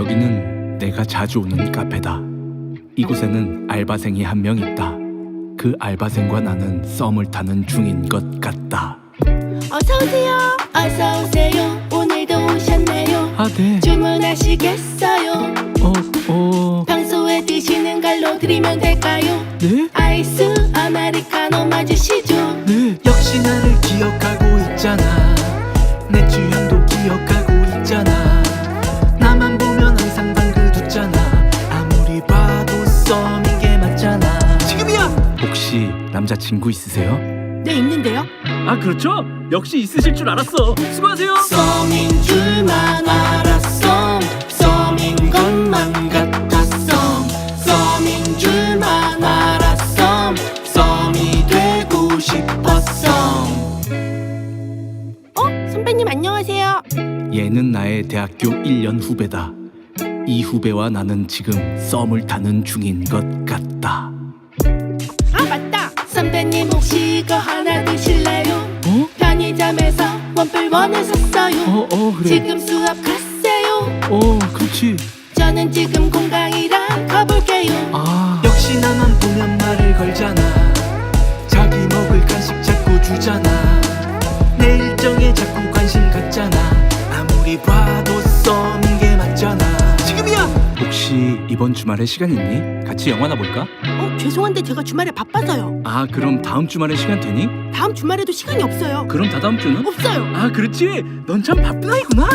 여기는 내가 자주 오는 카페다. 이곳에는 알바생이 한 명 있다. 그 알바생과 나는 썸을 타는 중인 것 같다. 어서오세요. 어서오세요. 오늘도 오셨네요. 아, 네. 주문하시겠어요? 평소에 드시는 걸로 드리면 될까요? 네? 아이스 아메리카노 맞으시죠? 네. 역시 나를 기억하고 있잖아. 내 주현도 기억하고 있잖아. 나만 보면 항상 방긋 웃잖아. 아무리 봐도 썸인 게 맞잖아. 지금이야! 혹시 남자친구 있으세요? 네, 있는데요. 아 그렇죠? 역시 있으실 줄 알았어. 수고하세요. 썸인 줄만 알았어. 썸인 것만 같았어. 썸인 줄만 알았어. 썸이 되고 싶었어. 선배님 안녕하세요. 얘는 나의 대학교 1년 후배다. 이 후배와 나는 지금 썸을 타는 중인 것 같다. 아 맞다. 선배님 혹시 이거 하나 드실래요? 어? 편의점에서 원뿔원을 샀어요. 그래. 지금 수업 갔어요. 그렇지. 저는 지금 공강이라 가볼게요. 아, 역시 나만 보면 말을 걸잖아. 자기 먹을 간식 자꾸 주잖아. 내 일정에 자꾸 관심 갖잖아. 아무리 봐도 썸인 게 맞잖아. 지금이야! 혹시 이번 주말에 시간 있니? 같이 영화나 볼까? 죄송한데 제가 주말에 바빠서요. 아, 그럼 다음 주말에 시간 되니? 다음 주말에도 시간이 없어요. 그럼 다다음 주는? 없어요. 아, 그렇지. 넌 참 바쁜 아이구나.